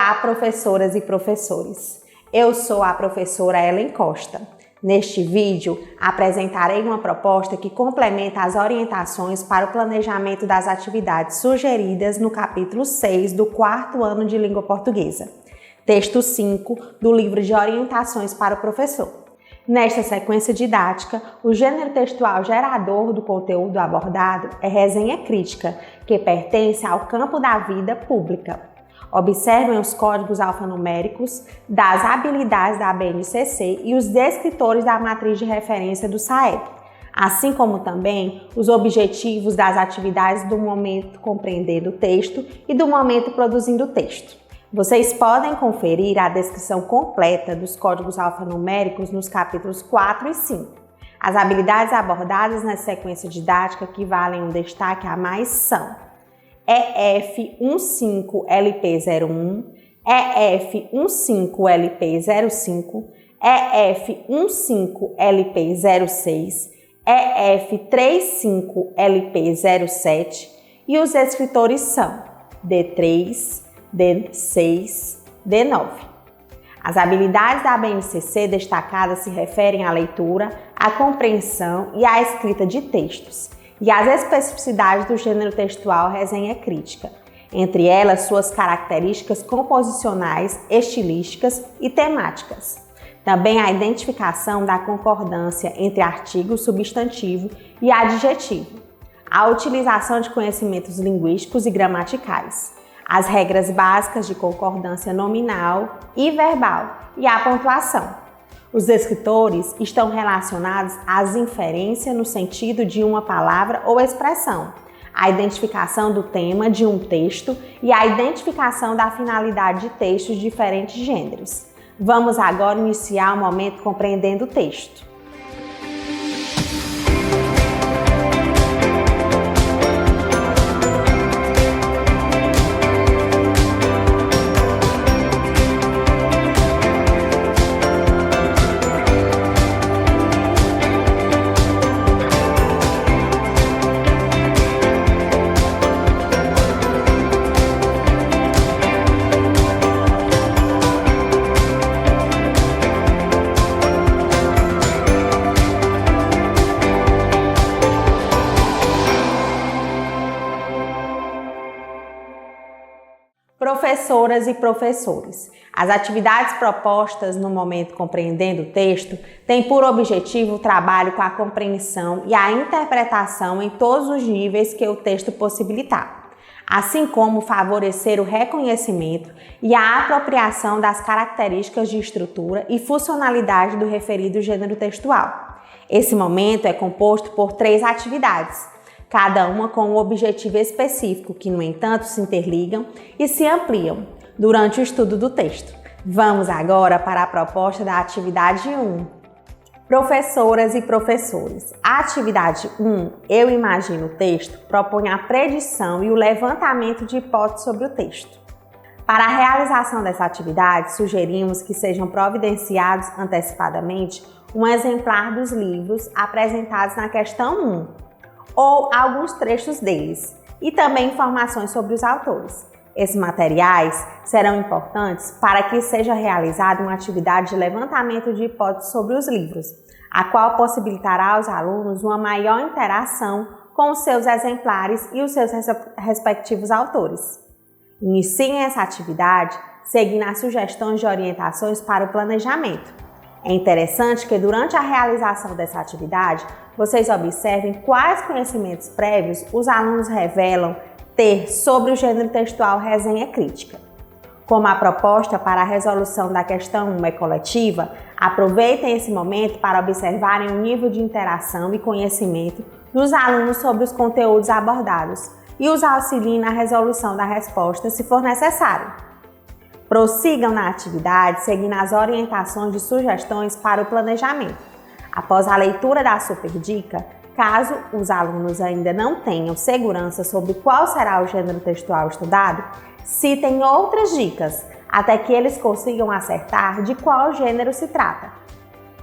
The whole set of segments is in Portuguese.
Olá, professoras e professores! Eu sou a professora Ellen Costa. Neste vídeo, apresentarei uma proposta que complementa as orientações para o planejamento das atividades sugeridas no capítulo 6 do 4º ano de Língua Portuguesa, texto 5 do livro de Orientações para o Professor. Nesta sequência didática, o gênero textual gerador do conteúdo abordado é resenha crítica, que pertence ao campo da vida pública. Observem os códigos alfanuméricos das habilidades da BNCC e os descritores da matriz de referência do SAEB, assim como também os objetivos das atividades do momento compreendendo o texto e do momento produzindo o texto. Vocês podem conferir a descrição completa dos códigos alfanuméricos nos capítulos 4 e 5. As habilidades abordadas nessa sequência didática que valem um destaque a mais são EF15LP01, EF15LP05, EF15LP06, EF35LP07 e os escritores são D3, D6, D9. As habilidades da BNCC destacadas se referem à leitura, à compreensão e à escrita de textos, e as especificidades do gênero textual resenha crítica, entre elas suas características composicionais, estilísticas e temáticas. Também a identificação da concordância entre artigo, substantivo e adjetivo, a utilização de conhecimentos linguísticos e gramaticais, as regras básicas de concordância nominal e verbal e a pontuação. Os descritores estão relacionados às inferências no sentido de uma palavra ou expressão, a identificação do tema de um texto e a identificação da finalidade de textos de diferentes gêneros. Vamos agora iniciar o momento compreendendo o texto. Professoras e professores, as atividades propostas no momento compreendendo o texto têm por objetivo o trabalho com a compreensão e a interpretação em todos os níveis que o texto possibilitar, assim como favorecer o reconhecimento e a apropriação das características de estrutura e funcionalidade do referido gênero textual. Esse momento é composto por 3 atividades, cada uma com um objetivo específico que, no entanto, se interligam e se ampliam durante o estudo do texto. Vamos agora para a proposta da atividade 1. Professoras e professores, a atividade 1, Eu Imagino o Texto, propõe a predição e o levantamento de hipóteses sobre o texto. Para a realização dessa atividade, sugerimos que sejam providenciados antecipadamente um exemplar dos livros apresentados na questão 1, ou alguns trechos deles, e também informações sobre os autores. Esses materiais serão importantes para que seja realizada uma atividade de levantamento de hipóteses sobre os livros, a qual possibilitará aos alunos uma maior interação com os seus exemplares e os seus respectivos autores. Iniciem essa atividade seguindo as sugestões de orientações para o planejamento. É interessante que durante a realização dessa atividade, vocês observem quais conhecimentos prévios os alunos revelam ter sobre o gênero textual resenha crítica. Como a proposta para a resolução da questão 1 é coletiva, aproveitem esse momento para observarem o nível de interação e conhecimento dos alunos sobre os conteúdos abordados e os auxiliem na resolução da resposta se for necessário. Prossigam na atividade seguindo as orientações de sugestões para o planejamento. Após a leitura da super dica, caso os alunos ainda não tenham segurança sobre qual será o gênero textual estudado, citem outras dicas até que eles consigam acertar de qual gênero se trata.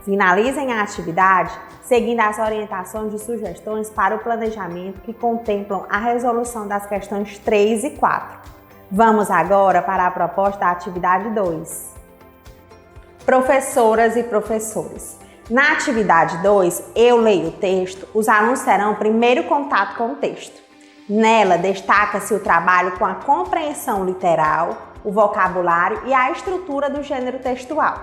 Finalizem a atividade seguindo as orientações de sugestões para o planejamento que contemplam a resolução das questões 3 e 4. Vamos agora para a proposta da atividade 2. Professoras e professores. Na atividade 2, eu leio o texto, os alunos terão o primeiro contato com o texto. Nela, destaca-se o trabalho com a compreensão literal, o vocabulário e a estrutura do gênero textual.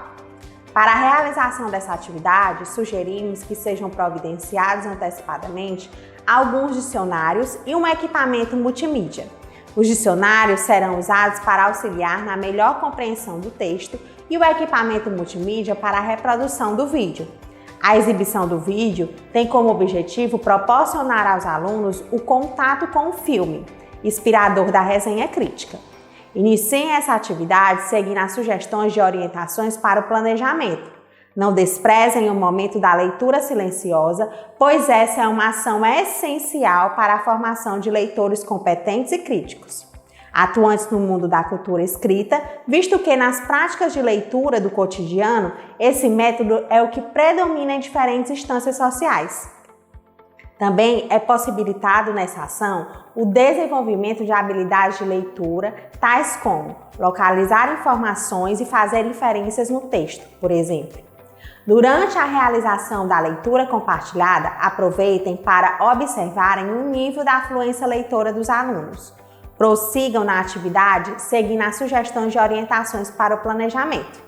Para a realização dessa atividade, sugerimos que sejam providenciados antecipadamente alguns dicionários e um equipamento multimídia. Os dicionários serão usados para auxiliar na melhor compreensão do texto e o equipamento multimídia para a reprodução do vídeo. A exibição do vídeo tem como objetivo proporcionar aos alunos o contato com o filme, inspirador da resenha crítica. Iniciem essa atividade seguindo as sugestões de orientações para o planejamento. Não desprezem o momento da leitura silenciosa, pois essa é uma ação essencial para a formação de leitores competentes e críticos, atuantes no mundo da cultura escrita, visto que nas práticas de leitura do cotidiano, esse método é o que predomina em diferentes instâncias sociais. Também é possibilitado nessa ação o desenvolvimento de habilidades de leitura, tais como localizar informações e fazer inferências no texto, por exemplo. Durante a realização da leitura compartilhada, aproveitem para observarem o nível da fluência leitora dos alunos. Prossigam na atividade, seguindo as sugestões de orientações para o planejamento.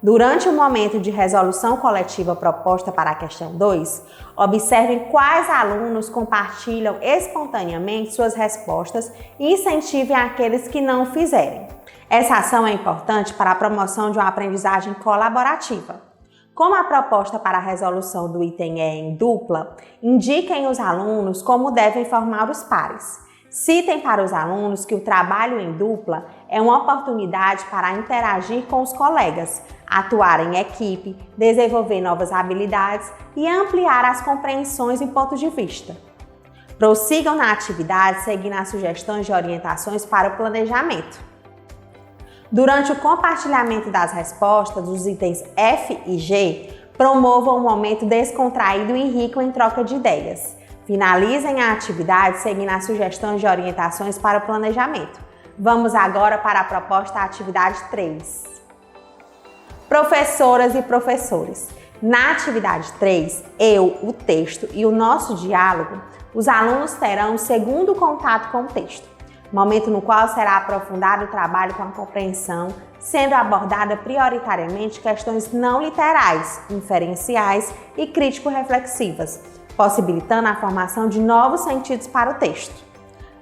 Durante o momento de resolução coletiva proposta para a questão 2, observem quais alunos compartilham espontaneamente suas respostas e incentivem aqueles que não o fizerem. Essa ação é importante para a promoção de uma aprendizagem colaborativa. Como a proposta para a resolução do item é em dupla, indiquem os alunos como devem formar os pares. Citem para os alunos que o trabalho em dupla é uma oportunidade para interagir com os colegas, atuar em equipe, desenvolver novas habilidades e ampliar as compreensões e pontos de vista. Prossigam na atividade seguindo as sugestões de orientações para o planejamento. Durante o compartilhamento das respostas dos itens F e G, promovam um momento descontraído e rico em troca de ideias. Finalizem a atividade seguindo as sugestões de orientações para o planejamento. Vamos agora para a proposta da atividade 3. Professoras e professores. Na atividade 3, eu, o texto e o nosso diálogo, os alunos terão um segundo contato com o texto, momento no qual será aprofundado o trabalho com a compreensão, sendo abordada prioritariamente questões não literais, inferenciais e crítico-reflexivas, possibilitando a formação de novos sentidos para o texto.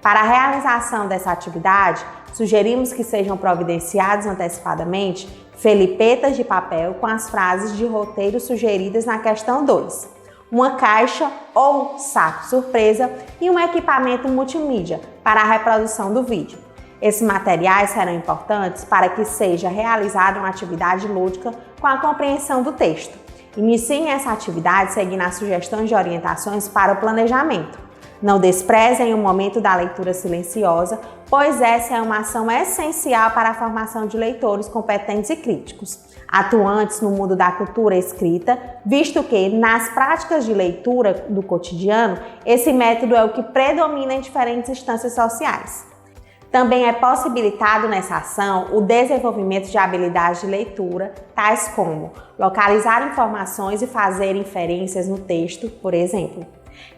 Para a realização dessa atividade, sugerimos que sejam providenciados antecipadamente felipetas de papel com as frases de roteiro sugeridas na questão 2, uma caixa ou saco surpresa e um equipamento multimídia para a reprodução do vídeo. Esses materiais serão importantes para que seja realizada uma atividade lúdica com a compreensão do texto. Iniciem essa atividade seguindo as sugestões de orientações para o planejamento. Não desprezem o momento da leitura silenciosa, pois essa é uma ação essencial para a formação de leitores competentes e críticos, atuantes no mundo da cultura escrita, visto que, nas práticas de leitura do cotidiano, esse método é o que predomina em diferentes instâncias sociais. Também é possibilitado nessa ação o desenvolvimento de habilidades de leitura, tais como localizar informações e fazer inferências no texto, por exemplo.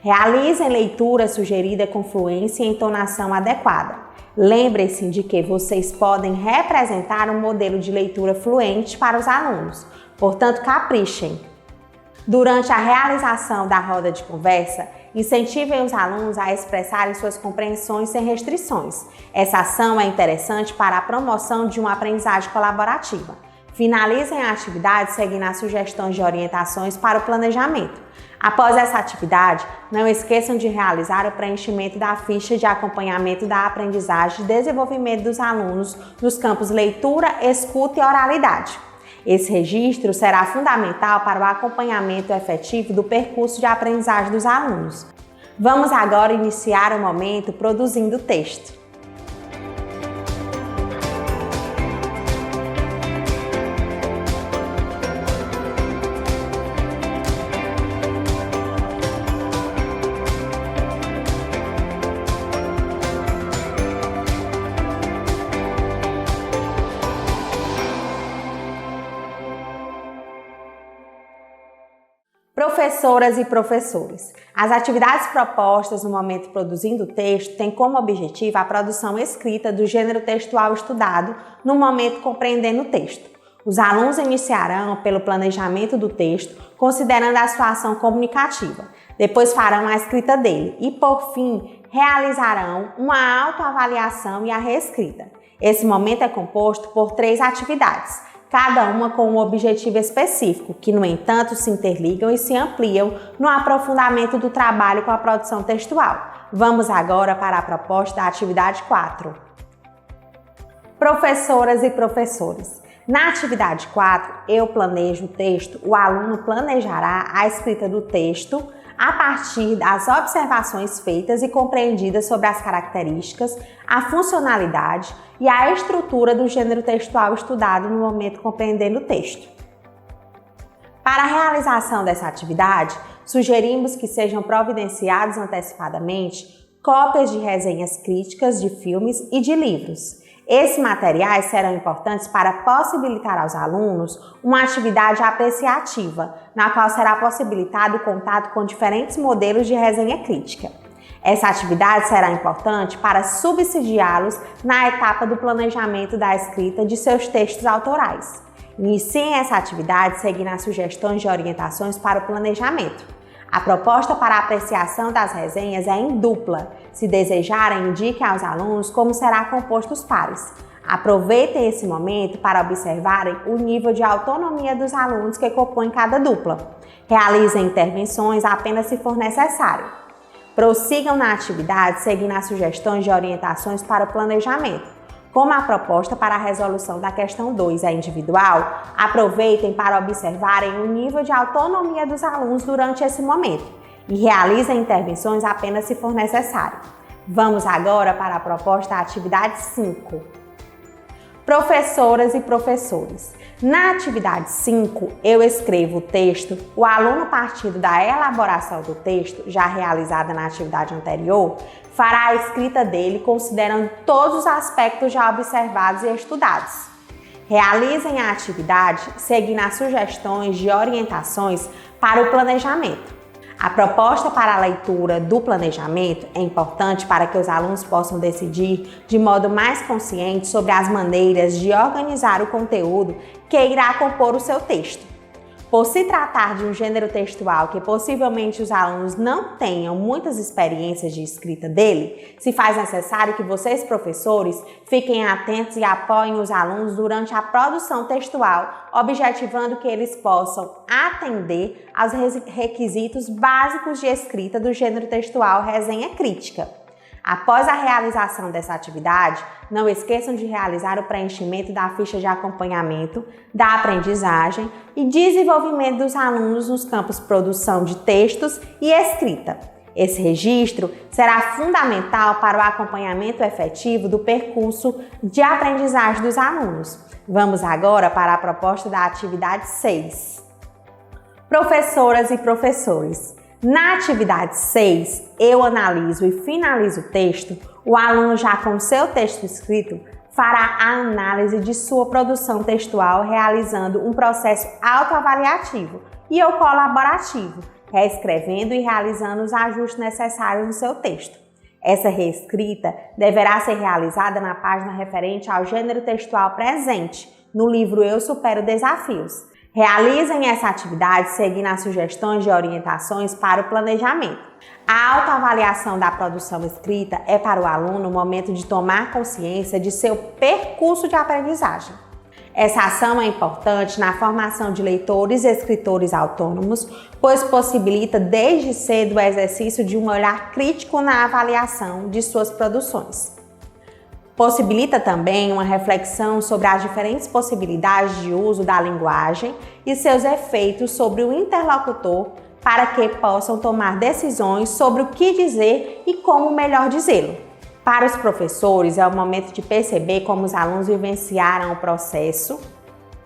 Realizem leitura sugerida com fluência e entonação adequada. Lembrem-se de que vocês podem representar um modelo de leitura fluente para os alunos, portanto, caprichem. Durante a realização da roda de conversa, incentivem os alunos a expressarem suas compreensões sem restrições. Essa ação é interessante para a promoção de uma aprendizagem colaborativa. Finalizem a atividade seguindo as sugestões de orientações para o planejamento. Após essa atividade, não esqueçam de realizar o preenchimento da ficha de acompanhamento da aprendizagem e desenvolvimento dos alunos nos campos leitura, escuta e oralidade. Esse registro será fundamental para o acompanhamento efetivo do percurso de aprendizagem dos alunos. Vamos agora iniciar o momento produzindo o texto. Professoras e professores, as atividades propostas no momento produzindo o texto têm como objetivo a produção escrita do gênero textual estudado no momento compreendendo o texto. Os alunos iniciarão pelo planejamento do texto, considerando a sua ação comunicativa. Depois farão a escrita dele e, por fim, realizarão uma autoavaliação e a reescrita. Esse momento é composto por 3 atividades, cada uma com um objetivo específico, que, no entanto, se interligam e se ampliam no aprofundamento do trabalho com a produção textual. Vamos agora para a proposta da atividade 4. Professoras e professores. Na atividade 4, eu planejo o texto, o aluno planejará a escrita do texto a partir das observações feitas e compreendidas sobre as características, a funcionalidade e a estrutura do gênero textual estudado no momento compreendendo o texto. Para a realização dessa atividade, sugerimos que sejam providenciados antecipadamente cópias de resenhas críticas de filmes e de livros. Esses materiais serão importantes para possibilitar aos alunos uma atividade apreciativa, na qual será possibilitado o contato com diferentes modelos de resenha crítica. Essa atividade será importante para subsidiá-los na etapa do planejamento da escrita de seus textos autorais. Iniciem essa atividade seguindo as sugestões de orientações para o planejamento. A proposta para a apreciação das resenhas é em dupla. Se desejarem, indiquem aos alunos como será composto os pares. Aproveitem esse momento para observarem o nível de autonomia dos alunos que compõem cada dupla. Realizem intervenções apenas se for necessário. Prossigam na atividade seguindo as sugestões de orientações para o planejamento. Como a proposta para a resolução da questão 2 é individual, aproveitem para observarem o nível de autonomia dos alunos durante esse momento e realizem intervenções apenas se for necessário. Vamos agora para a proposta da atividade 5. Professoras e professores. Na atividade 5, eu escrevo o texto, o aluno, partindo da elaboração do texto, já realizada na atividade anterior, fará a escrita dele considerando todos os aspectos já observados e estudados. Realizem a atividade seguindo as sugestões de orientações para o planejamento. A proposta para a leitura do planejamento é importante para que os alunos possam decidir de modo mais consciente sobre as maneiras de organizar o conteúdo que irá compor o seu texto. Por se tratar de um gênero textual que possivelmente os alunos não tenham muitas experiências de escrita dele, se faz necessário que vocês, professores, fiquem atentos e apoiem os alunos durante a produção textual, objetivando que eles possam atender aos requisitos básicos de escrita do gênero textual resenha crítica. Após a realização dessa atividade, não esqueçam de realizar o preenchimento da ficha de acompanhamento, da aprendizagem e desenvolvimento dos alunos nos campos produção de textos e escrita. Esse registro será fundamental para o acompanhamento efetivo do percurso de aprendizagem dos alunos. Vamos agora para a proposta da atividade 6. Professoras e professores. Na atividade 6, eu analiso e finalizo o texto. O aluno, já com seu texto escrito, fará a análise de sua produção textual, realizando um processo autoavaliativo e ou colaborativo, reescrevendo e realizando os ajustes necessários no seu texto. Essa reescrita deverá ser realizada na página referente ao gênero textual presente, no livro Eu Supero Desafios. Realizem essa atividade seguindo as sugestões de orientações para o planejamento. A autoavaliação da produção escrita é para o aluno o momento de tomar consciência de seu percurso de aprendizagem. Essa ação é importante na formação de leitores e escritores autônomos, pois possibilita desde cedo o exercício de um olhar crítico na avaliação de suas produções. Possibilita também uma reflexão sobre as diferentes possibilidades de uso da linguagem e seus efeitos sobre o interlocutor para que possam tomar decisões sobre o que dizer e como melhor dizê-lo. Para os professores, é o momento de perceber como os alunos vivenciaram o processo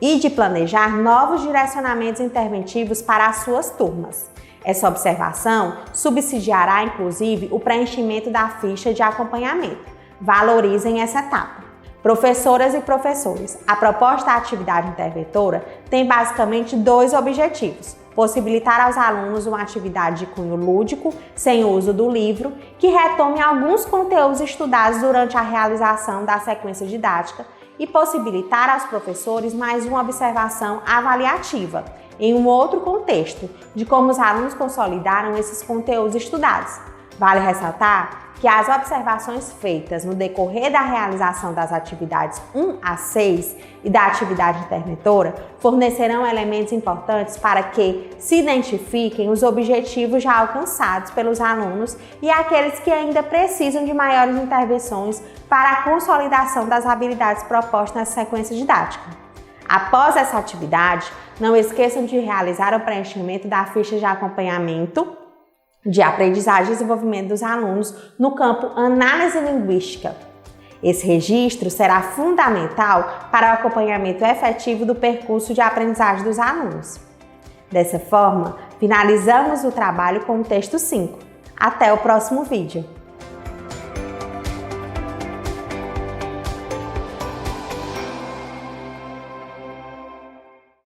e de planejar novos direcionamentos interventivos para as suas turmas. Essa observação subsidiará, inclusive, o preenchimento da ficha de acompanhamento. Valorizem essa etapa. Professoras e professores, a proposta da atividade interventora tem basicamente dois objetivos: possibilitar aos alunos uma atividade de cunho lúdico, sem uso do livro, que retome alguns conteúdos estudados durante a realização da sequência didática, e possibilitar aos professores mais uma observação avaliativa, em um outro contexto, de como os alunos consolidaram esses conteúdos estudados. Vale ressaltar que as observações feitas no decorrer da realização das atividades 1 a 6 e da atividade interventora fornecerão elementos importantes para que se identifiquem os objetivos já alcançados pelos alunos e aqueles que ainda precisam de maiores intervenções para a consolidação das habilidades propostas nessa sequência didática. Após essa atividade, não esqueçam de realizar o preenchimento da ficha de acompanhamento de aprendizagem e desenvolvimento dos alunos no campo Análise Linguística. Esse registro será fundamental para o acompanhamento efetivo do percurso de aprendizagem dos alunos. Dessa forma, finalizamos o trabalho com o texto 5. Até o próximo vídeo!